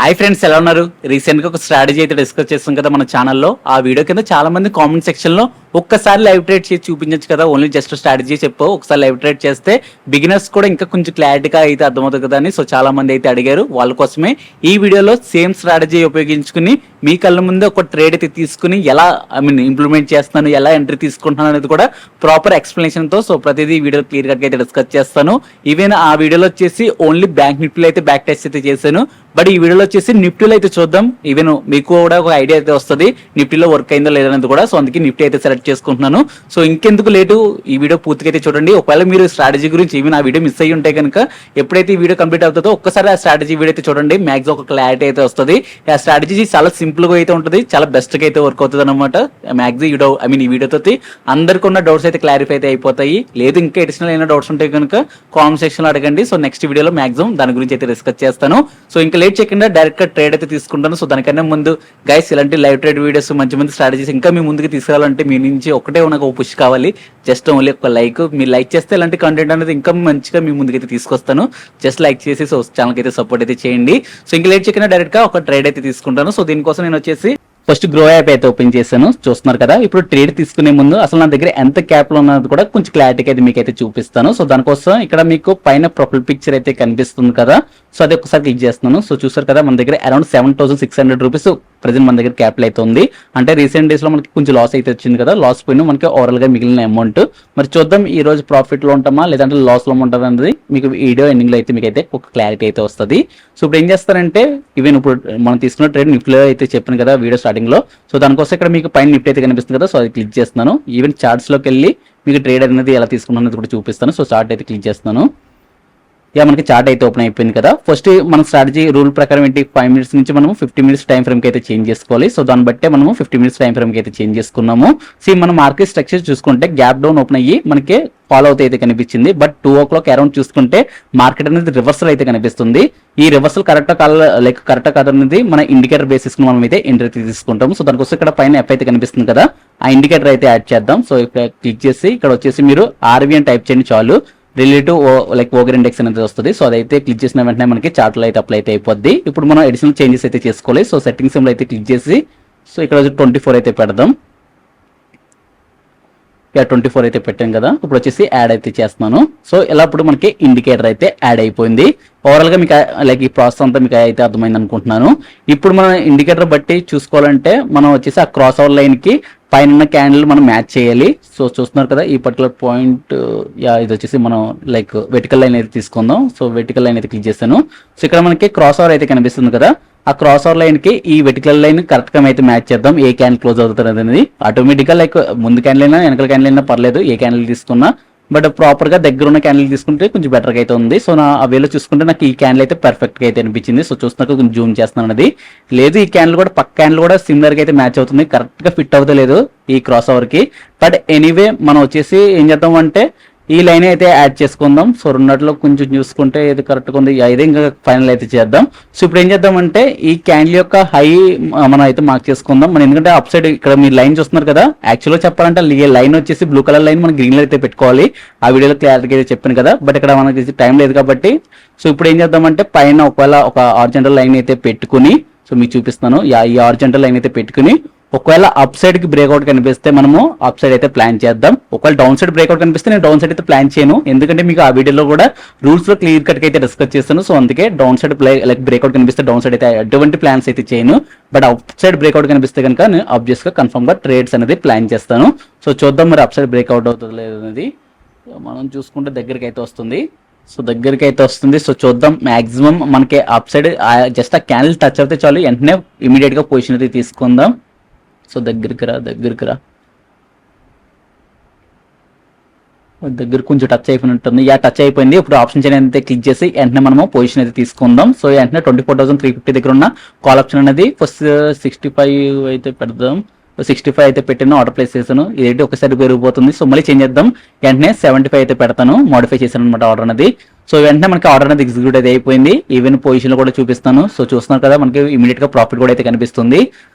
Hi friends, ఎలా ఉన్నారు? Recent గా ఒక స్ట్రాటజీ అయితే డిస్కస్ చేస్తాం కదా మన ఛానల్లో. ఆ వీడియో కింద చాలా మంది కామెంట్ సెక్షన్ లో ఒక్కసారి లైవ్ ట్రేడ్ చేసి చూపించచ్చు కదా, ఓన్లీ జస్ట్ స్ట్రాటజీ చెప్పు, ఒకసారి లైవ్ ట్రేడ్ చేస్తే బిగినర్స్ కూడా ఇంకా కొంచెం క్లారిటీగా అయితే అర్థమవుతుంది కదా అని. సో చాలా మంది అయితే అడిగారు, వాళ్ళ కోసమే ఈ వీడియోలో సేమ్ స్ట్రాటజీ ఉపయోగించుకుని మీ కళ్ళ ముందే ఒక ట్రేడ్ అయితే తీసుకుని ఎలా ఇంప్లిమెంట్ చేస్తాను, ఎలా ఎంట్రీ తీసుకుంటున్నాను అనేది కూడా ప్రాపర్ ఎక్స్ప్లెనేషన్ తో సో ప్రతిదీ వీడియో క్లియర్ గా అయితే డిస్కస్ చేస్తాను. ఈవెన్ ఆ వీడియోలో వచ్చేసి ఓన్లీ బ్యాంక్ నిఫ్టీలో అయితే బ్యాక్ టెస్ట్ అయితే చేశాను, బట్ ఈ వీడియోలో వచ్చేసి నిఫ్టీలో అయితే చూద్దాం. ఈవెన్ మీకు కూడా ఒక ఐడియా అయితే వస్తుంది నిఫ్టీలో వర్క్ అయిందో లేదనేది కూడా. సో అందుకే నిఫ్టీ అయితే సెలెక్ట్ చేసుకుంటున్నాను. సో ఇంకెందుకు లేటు, ఈ వీడియో పూర్తిగా అయితే చూడండి. ఒకవేళ మీరు స్ట్రాటజీ గురించి ఈవెన్ ఆ వీడియో మిస్ అయ్యి ఉంటే కనుక ఎప్పుడైతే ఈ వీడియో కంప్లీట్ అవుతుందో ఒక్కసారి ఆ స్ట్రాటజీ వీడియో అయితే చూడండి, మ్యాక్సిమం ఒక క్లారిటీ అయితే వస్తుంది. ఆ స్ట్రాటజీ చాలా సింపుల్ గా అయితే ఉంటుంది, చాలా బెస్ట్ గా అయితే వర్క్ అవుతుంది అనమాట. మ్యాక్సిమం ఈ వీడియోతో అందరికి ఉన్న డౌట్స్ అయితే క్లారిఫై అయితే అయిపోతాయి. లేదు ఇంకా అడిషనల్ అయిన డౌట్స్ ఉంటే కనుక కామెంట్ సెక్షన్ లో అడగండి. సో నెక్స్ట్ వీడియోలో మ్యాక్సిమం దాని గురించి అయితే డిస్కస్ చేస్తాను. సో ఇంకా లేట్ చేయకుండా డైరెక్ట్ గా ట్రేడ్ అయితే తీసుకుంటాను. సో దానికన్నా ముందు గైస్, ఇలాంటి లైవ్ ట్రేడ్ వీడియోస్ మంచి స్ట్రాటజీస్ ఇంకా మీ ముందుకు తీసుకురావాలంటే మీ నుంచి ఒకటే నాకు ఒక పుష్ కావాలి. జస్ట్ ఓన్లీ ఒక లైక్, మీరు లైక్ చేస్తే ఇలాంటి కంటెంట్ అనేది ఇంకా మంచిగా మీ ముందుకైతే తీసుకొస్తాను. జస్ట్ లైక్ చేసి సో ఛానల్కి అయితే సపోర్ట్ అయితే చేయండి. సో ఇంకా లేట్ చేయకుండా డైరెక్ట్ గా ఒక ట్రేడ్ అయితే తీసుకుంటాను. సో దీనికోసం నేను వచ్చేసి ఫస్ట్ గ్రో యాప్ అయితే ఓపెన్ చేశాను, చూస్తున్నారు కదా. ఇప్పుడు ట్రేడ్ తీసుకునే ముందు అసలు నా దగ్గర ఎంత క్యాపిటల్ ఉన్నది కూడా కొంచెం క్లారిటీగా అయితే మీకు అయితే చూపిస్తాను. సో దానికోసం ఇక్కడ మీకు పైన ప్రొఫైల్ పిక్చర్ అయితే కనిపిస్తుంది కదా, సో అది ఒకసారి క్లిక్ చేస్తున్నాను. సో చూసారు కదా, మన దగ్గర అరౌండ్ 7,600 రూపీస్ ప్రెజెంట్ మన దగ్గర క్యాపిటల్ అయితే ఉంది. అంటే రీసెంట్ డేస్ లో మనకి కొంచెం లాస్ అయితే వచ్చింది కదా, లాస్ పోయిన మనకి ఓవరాల్ గా మిగిలిన అమౌంట్. మరి చూద్దాం ఈ రోజు ప్రాఫిట్ లో ఉంటామా లేదంటే లాస్ లో ఉంటామా అనేది మీకు వీడియో ఎండింగ్ లో అయితే మీకు అయితే ఒక క్లారిటీ అయితే వస్తుంది. సో ఇప్పుడు ఏం చేస్తారంటే, ఈవెన్ ఇప్పుడు మనం తీసుకున్న ట్రేడ్ నిఫ్టీలో అయితే చెప్పాను కదా వీడియో స్టార్టింగ్ లో. సో దానికోసం ఇక్కడ మీకు పైన నిఫ్టీ అయితే కనిపిస్తుంది కదా, సో అది క్లిక్ చేస్తున్నాను. ఈవెన్ చార్ట్స్ లోకి వెళ్ళి మీకు ట్రేడ్ అనేది ఎలా తీసుకున్నది కూడా చూపిస్తాను. సో చార్ట్ అయితే క్లిక్ చేస్తున్నాను. మనకి చార్ట్ అయితే ఓపెన్ అయిపోయింది కదా. ఫస్ట్ మన స్ట్రాటజీ రూల్ ప్రకారం ఏంటి, 5 మినిట్స్ నుంచి మనం 50 మినిట్స్ టైం ఫ్రేమ్ కి అయితే చేంజ్ చేసుకోవాలి. సో దాన్ని బట్టే మనము 50 మినిట్స్ టైం ఫ్రేమ్ కి అయితే చేంజ్ చేసుకున్నాము. సో మన మార్కెట్ స్ట్రక్చర్ చూసుకుంటే గ్యాప్ డౌన్ ఓపెన్ అయ్యి మనకి ఫాలో అవుతే అయితే కనిపించింది. బట్ 2 o'clock అరౌండ్ చూసుకుంటే మార్కెట్ అనేది రివర్సల్ అయితే కనిపిస్తుంది. ఈ రివర్సల్ కరెక్ట్ కాదనేది మన ఇండికేటర్ బేసిస్ మనం అయితే ఎంట్రీ తీసుకుంటాము. సో దానికోసం ఇక్కడ పైన ఎఫ్ అయితే కనిపిస్తుంది కదా, ఆ ఇండికేటర్ అయితే యాడ్ చేద్దాం. సో ఇక్కడ క్లిక్ చేసి ఇక్కడ వచ్చేసి మీరు ఆర్వి అని టైప్ చేయండి చాలు. రిలేటివ్ ఓగర్ ఇండెక్స్ అనేది వస్తుంది. సో అదైతే క్లిక్ చేసిన వెంటనే మనకి చార్ట్లో అయితే అప్లై అయితే అయిపోద్ది. ఇప్పుడు మనం అడిషనల్ చేంజెస్ అయితే చేసుకోవాలి. సో సెట్టింగ్స్ అయితే క్లిక్ చేసి సో ఇక్కడ 24 అయితే పెడదాం. 24 అయితే పెట్టాం కదా. ఇప్పుడు వచ్చేసి యాడ్ అయితే చేస్తున్నాను. సో ఇలా ఇప్పుడు మనకి ఇండికేటర్ అయితే యాడ్ అయిపోయింది. ఓవరాల్ గా మీకు ఈ ప్రాసెస్ అంతా మీకు అయితే అర్థమైంది అనుకుంటున్నాను. ఇప్పుడు మనం ఇండికేటర్ బట్టి చూసుకోవాలంటే మనం వచ్చేసి ఆ క్రాస్ ఓవర్ లైన్ కి పైన క్యాండిల్ మనం మ్యాచ్ చేయాలి. సో చూస్తున్నారు కదా, ఈ పర్టికులర్ పాయింట్ ఇది వచ్చేసి మనం వెర్టికల్ లైన్ అయితే తీసుకుందాం. సో వెర్టికల్ లైన్ అయితే క్లిక్ చేస్తాను. సో ఇక్కడ మనకి క్రాస్ ఓవర్ అయితే కనిపిస్తుంది కదా, ఆ క్రాస్ ఓవర్ లైన్ కి ఈ వెర్టికల్ లైన్ కరెక్ట్ గా అయితే మ్యాచ్ చేద్దాం. ఏ క్యాండిల్ క్లోజ్ అవుతుంది అనేది ఆటోమేటిక్ గా ముందు క్యాండిల్ అయినా వెనకాల క్యాండిల్ అయినా పర్లేదు, ఏ క్యాండిల్ తీసుకున్నా. బట్ ప్రాపర్ గా దగ్గర ఉన్న క్యాండిల్ తీసుకుంటే కొంచెం బెటర్ గా అయితే ఉంది. సో నా ఆ వేలో చూసుకుంటే నాకు ఈ క్యాండిల్ అయితే పర్ఫెక్ట్ గా అయితే అనిపించింది. సో చూస్తున్నా కొంచెం జూమ్ చేస్తున్నాను అనేది. లేదు ఈ క్యాండిల్ కూడా పక్క క్యాండిల్ కూడా సిమిలర్ గా అయితే మ్యాచ్ అవుతుంది, కరెక్ట్ గా ఫిట్ అవుతలేదు ఈ క్రాస్ ఓవర్ కి. బట్ ఎనీవే మనం వచ్చేసి ఏం చేద్దాం అంటే ఈ లైన్ అయితే యాడ్ చేసుకుందాం. సో రెండిట్లో కొంచెం చూసుకుంటే ఏది కరెక్ట్గా ఉంది, ఇదే ఇంకా ఫైనల్ అయితే చేద్దాం. సో ఇప్పుడు ఏం చేద్దామంటే ఈ క్యాండిల్ యొక్క హై మనం అయితే మార్క్ చేసుకుందాం. మనం ఎందుకంటే అప్ సైడ్ ఇక్కడ మీరు లైన్ చూస్తున్నారు కదా, యాక్చువల్గా చెప్పాలంటే లైన్ వచ్చేసి బ్లూ కలర్ లైన్ మనం గ్రీన్ లో అయితే పెట్టుకోవాలి. ఆ వీడియోలో క్లారిటీగా అయితే చెప్పాను కదా, బట్ ఇక్కడ మనకి టైం లేదు కాబట్టి. సో ఇప్పుడు ఏం చేద్దామంటే పైన ఒకవేళ ఒక హారిజాంటల్ లైన్ అయితే పెట్టుకుని, సో మీకు చూపిస్తాను, ఈ హారిజాంటల్ లైన్ అయితే పెట్టుకుని ఒకవేళ అప్ సైడ్ కి బ్రేక్అవుట్ కనిపిస్తే మనము అప్ సైడ్ అయితే ప్లాన్ చేద్దాం. ఒకవేళ డౌన్ సైడ్ బ్రేక్అవుట్ కనిపిస్తే నేను డౌన్ సైడ్ అయితే ప్లాన్ చేయను, ఎందుకంటే మీకు ఆ వీడియోలో కూడా రూల్స్ లో క్లియర్ కట్ అయితే డిస్కస్ చేస్తాను. సో అందుకే డౌన్ సైడ్ బ్రేక్అవుట్ కనిపిస్తే డౌన్ సైడ్ అయితే ఎటువంటి ప్లాన్స్ అయితే చేయను. బట్ అప్ సైడ్ బ్రేక్అవుట్ కనిపిస్తే కనుక నేను ఆబ్వియస్ గా కన్ఫర్మ్ గా ట్రేడ్స్ అనేది ప్లాన్ చేస్తాను. సో చూద్దాం మరి అప్ సైడ్ బ్రేక్అవుట్ అవుతుంది లేదనేది. మనం చూసుకుంటే దగ్గరికి అయితే వస్తుంది. సో దగ్గరికి అయితే వస్తుంది. సో చూద్దాం, మాక్సిమం మనకి అప్ సైడ్ జస్ట్ ఆ క్యాండిల్ టచ్ అయితే చాలు, వెంటనే ఇమీడియట్ గా పొజిషన్ అయితే తీసుకుందాం. సో దగ్గరికి రా దగ్గర కొంచెం టచ్ అయిపోయినట్టుంది. టచ్ అయిపోయింది. ఇప్పుడు ఆప్షన్ చైన్ అయితే క్లిక్ చేసి వెంటనే మనము పొజిషన్ అయితే తీసుకుందాం. సో వెంటనే 24,350 దగ్గర ఉన్న కాల్ ఆప్షన్ అనేది ఫస్ట్ 65 అయితే పెడదాం. 65 అయితే పెట్టాను, ఆర్డర్ ప్లేస్ చేశాను. ఇదేంటి ఒకసారి పెరిగిపోతుంది. సో మళ్ళీ చేంజ్ చేద్దాం, వెంటనే 75 అయితే పెడతాను, మోడిఫై చేశాను అనమాట ఆర్డర్ అనేది. సో వెంటనే మనకి ఆర్డర్ అనేది ఎగ్జిక్యూట్ అయితే అయిపోయింది. ఈవెన్ పొజిషన్ కూడా చూపిస్తాను. సో చూస్తున్నారు కదా, మనకి ఇమీడియట్ గా ప్రాఫిట్ కూడా అయితే కనిపిస్తుంది.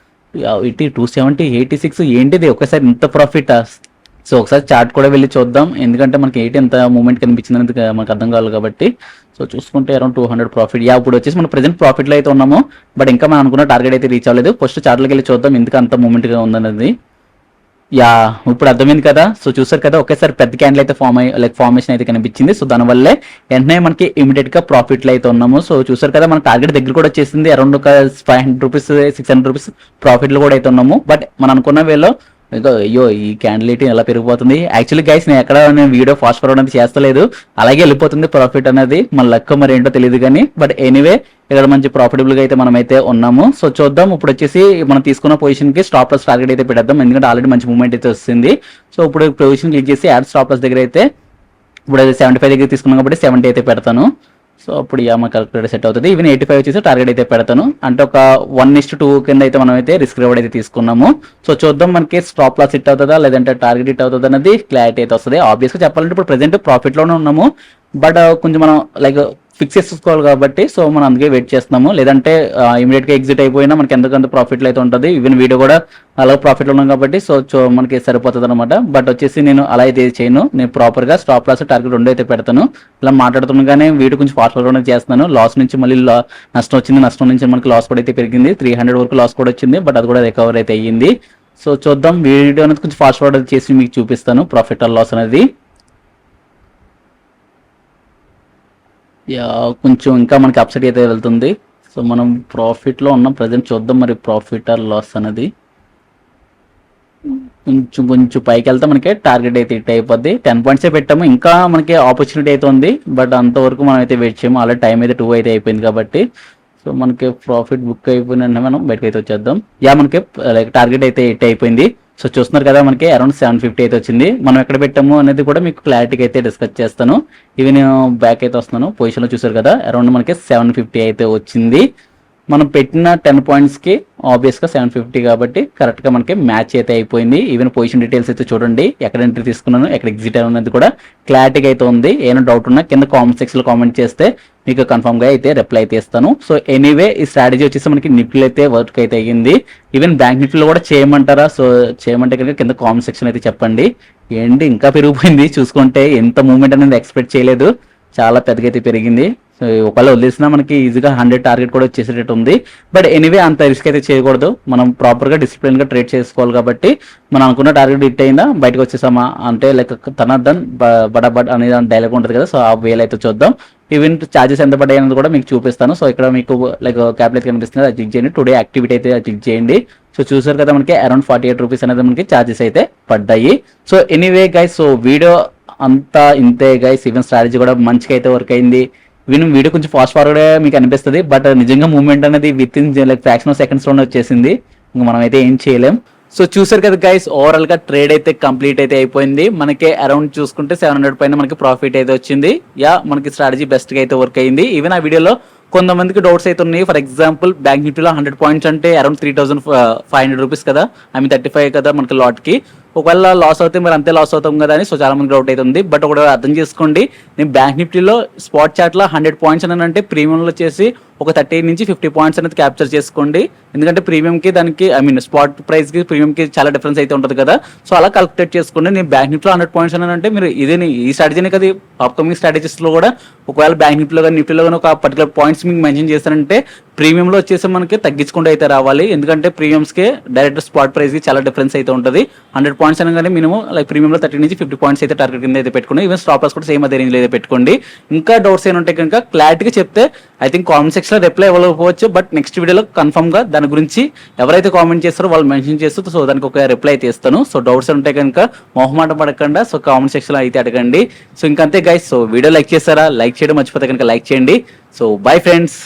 270, 86 ఏంటిది ఒకసారి ఇంత ప్రాఫిట్. సో ఒకసారి చార్ట్ కూడా వెళ్ళి చూద్దాం, ఎందుకంటే మనకి ఏంటి ఎంత మూమెంట్ కనిపించింది అనేది మనకు అర్థం కావాలి కాబట్టి. సో చూసుకుంటే అరౌండ్ 200 ప్రాఫిట్. ఇప్పుడు వచ్చేసి మనం ప్రెసెంట్ ప్రాఫిట్లో అయితే ఉన్నాము, బట్ ఇంకా మనం అనుకున్న టార్గెట్ అయితే రీచ్ అవ్వలేదు. ఫస్ట్ చార్ట్లోకి వెళ్ళి చూద్దాం ఎందుకు అంత మూమెంట్గా ఉందనేది. ఇప్పుడు అర్థమైంది కదా. సో చూసారు కదా, ఒకేసారి పెద్ద క్యాండిల్ అయితే ఫార్మేషన్ అయితే కనిపించింది. సో దానివల్లే వెంటనే మనకి ఇమీడియట్ గా ప్రాఫిట్ లో అయితే ఉన్నాము. సో చూసారు కదా, మన టార్గెట్ దగ్గర కూడా వచ్చేసింది. అరౌండ్ ఒక 500 రూపీస్ 600 రూపీస్ ప్రాఫిట్ లో కూడా అయితే ఉన్నాము. బట్ మనం అనుకున్న వేలో అయ్యో ఈ క్యాండిల్ ఎలా పెరిగిపోతుంది. యాక్చువల్లీ గైస్ నేను వీడియో ఫాస్ట్ ఫార్వర్డ్ అనేది చేస్తలేదు, అలాగే వెళ్ళిపోతుంది ప్రాఫిట్ అనేది. మన లక్ మరి ఏంటో తెలియదు కానీ, బట్ ఎనీవే ఇక్కడ మంచి ప్రాఫిటబుల్ గా అయితే మనం అయితే ఉన్నాము. సో చూద్దాం, ఇప్పుడు వచ్చేసి మనం తీసుకున్న పొజిషన్ కి స్టాప్ లాస్ టార్గెట్ అయితే పెడదాం, ఎందుకంటే ఆల్రెడీ మంచి మూవ్మెంట్ అయితే వస్తుంది. సో ఇప్పుడు పొజిషన్ క్లిక్ చేసి యాడ్ స్టాప్ లాస్ దగ్గర అయితే ఇప్పుడు 75 దగ్గర తీసుకున్నాం కాబట్టి 70 అయితే పెడతాను. సో అప్పుడు మా క్యాలిక్యులేటర్ సెట్ అవుతుంది. ఈవెన్ 85 వచ్చేసి టార్గెట్ అయితే పెడతాను. అంటే ఒక 1:2 కింద అయితే మనం అయితే రిస్క్ రివార్డ్ అయితే తీసుకున్నాము. సో చూద్దాం మనకి స్టాప్ లాస్ హిట్ అవుతుందా లేదంటే టార్గెట్ హిట్ అవుతుంది అనేది క్లారిటీ అయితే వస్తుంది. ఆబ్వియస్గా చెప్పాలంటే ఇప్పుడు ప్రెసెంట్ ప్రాఫిట్ లోనే ఉన్నాము, బట్ కొంచెం మనం ఫిక్స్ చేసుకోవాలి కాబట్టి సో మనం అందుకే వెయిట్ చేస్తున్నాము. లేదంటే ఇమీడియట్ గా ఎగ్జిట్ అయిపోయినా మనకి ఎంతకంత ప్రాఫిట్ అయితే ఉంటుంది. ఈవెన్ వీడియో కూడా అలా ప్రాఫిట్ లో ఉన్నాం కాబట్టి సో మనకి సరిపోతుంది అనమాట. బట్ వచ్చేసి నేను అలా అయితే చేయను, నేను ప్రాపర్ గా స్టాప్ లాస్ టార్గెట్ 2 అయితే పెడతాను. ఇలా మాట్లాడుతున్నాగానే వీడియో కొంచెం ఫాస్ట్ ఫార్వర్డ్ చేస్తున్నాను. లాస్ నుంచి మళ్ళీ నష్టం వచ్చింది, నష్టం నుంచి మనకి లాస్ కూడా అయితే పెరిగింది. 300 వరకు లాస్ కూడా వచ్చింది, బట్ అది కూడా రికవర్ అయితే అయ్యింది. సో చూద్దాం, వీడియో అనేది కొంచెం ఫాస్ట్ ఫార్వర్డ్ చేసి మీకు చూపిస్తాను ప్రాఫిట్ ఆర్ లాస్ అనేది. కొంచెం ఇంకా మనకి అప్సెట్ అయితే వెళ్తుంది. సో మనం ప్రాఫిట్లో ఉన్నాం ప్రజెంట్. చూద్దాం మరి ప్రాఫిట్ ఆర్ లాస్ అనేది. కొంచెం కొంచెం పైకి వెళ్తే మనకి టార్గెట్ అయితే హిట్ అయిపోద్ది. 10 పాయింట్సే పెట్టాము, ఇంకా మనకి ఆపర్చునిటీ అయితే ఉంది, బట్ అంతవరకు మనం అయితే వెయిట్ చేయము. ఆల్రెడీ టైం అయితే 2 అయితే అయిపోయింది కాబట్టి. సో మనకి ప్రాఫిట్ బుక్ అయిపోయిన మనం బయటకు అయితే వచ్చేద్దాం. మనకి టార్గెట్ అయితే హిట్ అయిపోయింది. సో చూస్తున్నారు కదా, మనకి అరౌండ్ 750 అయితే వచ్చింది. మనం ఎక్కడ పెట్టాము అనేది కూడా మీకు క్లారిటీగా అయితే డిస్కస్ చేస్తాను. ఇవి నేను బ్యాక్ అయితే వస్తున్నాను. పొజిషన్లో చూసారు కదా, అరౌండ్ మనకి 750 అయితే వచ్చింది. మనం పెట్టిన 10 పాయింట్స్కి ఆబ్వియస్గా 750 కాబట్టి కరెక్ట్గా మనకి మ్యాచ్ అయితే అయిపోయింది. ఈవెన్ పొజిషన్ డీటెయిల్స్ అయితే చూడండి, ఎక్కడ ఎంట్రీ తీసుకున్నాను, ఎక్కడ ఎగ్జిట్ అనేది కూడా క్లారిటీగా అయితే ఉంది. ఏమైనా డౌట్ ఉన్నా కింద కామెంట్ సెక్షన్లో కామెంట్ చేస్తే మీకు కన్ఫర్మ్గా అయితే రిప్లై అయితే ఇస్తాను. సో ఎనీవే ఈ స్ట్రాటజీ వచ్చేసి మనకి నిఫ్టీలో అయితే వర్క్ అయితే అయ్యింది. ఈవెన్ బ్యాంక్ నిఫ్టీలో కూడా చేయమంటారా? సో చేయమంటే కనుక కింద కామెంట్ సెక్షన్ అయితే చెప్పండి. ఏంటి ఇంకా పెరిగిపోయింది, చూసుకుంటే ఎంత మూవ్మెంట్ అనేది ఎక్స్పెక్ట్ చేయలేదు, చాలా పెద్దగా అయితే పెరిగింది. సో ఒకవేళ వదిలేసినా మనకి ఈజీగా 100 టార్గెట్ కూడా వచ్చేసేటట్టు ఉంది. బట్ ఎనీవే అంత రిస్క్ అయితే చేయకూడదు, మనం ప్రాపర్గా డిసిప్లిన్గా ట్రేడ్ చేసుకోవాలి. కాబట్టి మనం అనుకున్న టార్గెట్ హిట్ అయిందా, బయటకు వచ్చేసామా అంటే తనద్దన్ బడబడ్ అనేది డైలాగ్ ఉంటుంది కదా. సో ఆ వేలు అయితే చూద్దాం. ఈవెన్ ఛార్జెస్ ఎంత పడ్డాయి అనేది కూడా మీకు చూపిస్తాను. సో ఇక్కడ మీకు క్యాపిటల్ అయితే కనిపిస్తుంది, అది చెక్ చేయండి. టుడే యాక్టివిటీ అయితే చెక్ చేయండి. సో చూసారు కదా, మనకి అరౌండ్ 48 రూపీస్ అనేది మనకి ఛార్జెస్ అయితే పడ్డాయి. So anyway guys, so video అంతా ఇంతే గైస్. ఈవెన్ స్ట్రాటజీ కూడా మంచిగా అయితే వర్క్ అయింది. వీడియో కొంచెం ఫాస్ట్ ఫార్వర్డ్ మీకు అనిపిస్తుంది, బట్ నిజంగా మూవ్మెంట్ అనేది with in fraction of seconds లోనే వచ్చేసింది. ఇంకా మనం అయితే ఏం చేయలేం. సో చూసారు కదా గైస్, ఓవరాల్ గా ట్రేడ్ అయితే కంప్లీట్ అయితే అయిపోయింది. మనకి అరౌండ్ చూసుకుంటే 700 పైన మనకి ప్రాఫిట్ అయితే వచ్చింది. మనకి స్ట్రాటజీ బెస్ట్ గా అయితే వర్క్ అయింది. ఈవెన్ ఆ వీడియోలో కొంతమందికి డౌట్స్ అయితే ఉన్నాయి. ఫర్ ఎగ్జాంపుల్ బ్యాంక్ నిఫ్టీలో 100 పాయింట్స్ అంటే అరౌండ్ 3500 రూపీస్ కదా, 35 కదా మనకి లాట్ కి. ఒకవేళ లాస్ అవుతే మరి అంతే లాస్ అవుతాం కదా అని సో చాలా మంది డౌట్ అవుతుంది. బట్ ఒకటి అర్థం చేసుకోండి, నేను బ్యాంక్ నిఫ్టీలో స్పాట్ చార్ట్లో 100 పాయింట్స్ అని అంటే ప్రీమియంలో వచ్చేసి ఒక 30 నుంచి 50 పాయింట్స్ అనేది క్యాప్చర్ చేసుకోండి. ఎందుకంటే ప్రీమియంకి దానికి స్పాట్ ప్రైస్కి ప్రీమియంకి చాలా డిఫరెన్స్ అయితే ఉంటుంది కదా. సో అలా క్యాల్కులేట్ చేసుకోండి. నేను బ్యాంక్ నిఫ్టీలో 100 పాయింట్స్ అని అంటే మీరు ఈ స్ట్రాటజీనే కదా అప్కమింగ్ స్ట్రాటజీస్లో కూడా ఒకవేళ బ్యాంక్ నిఫ్టీలో కానీ నిఫ్టీలో కానీ ఒక పర్టికులర్ పాయింట్స్ మీకు మెన్షన్ చేస్తారంటే ప్రీమియంలో వచ్చేసి మనకి తగ్గించుకుంటూ అయితే రావాలి. ఎందుకంటే ప్రీమియంస్కి డైరెక్ట్ స్పాట్ ప్రైస్కి చాలా డిఫరెన్స్ అయితే ఉంటుంది. 100 పాయింట్స్ అనగానే మినిమం ప్రీమియంలో 30 నుంచి 50 పాయింట్స్ అయితే టార్గెట్ కింద అయితే పెట్టుకోండి. ఈవెన్ స్టాప్ లాస్ కూడా సేమ్ అదే రేంజ్లో అయితే పెట్టుకోండి. ఇంకా డౌట్స్ ఏమి ఉంటాయి కనుక క్లారిటీగా చెప్తే ఐ థింక్ కామెంట్ సెక్షన్లో రిప్లై ఇవ్వకపోవచ్చు, బట్ నెక్స్ట్ వీడియోలో కన్ఫర్మ్గా దాని గురించి ఎవరైతే కామెంట్ చేస్తారో వాళ్ళు మెన్షన్ చేస్తూ సో దానికి ఒక రిప్లై అయితే ఇస్తాను. సో డౌట్స్ ఉంటే కనుక మొహమాట పడకుండా సో కామెంట్ సెక్షన్లో అయితే అడగండి. సో ఇంకంతే గైస్, సో వీడియో లైక్ చేస్తారా? లైక్ చేయడం మర్చిపోతే కనుక లైక్ చేయండి. So bye friends.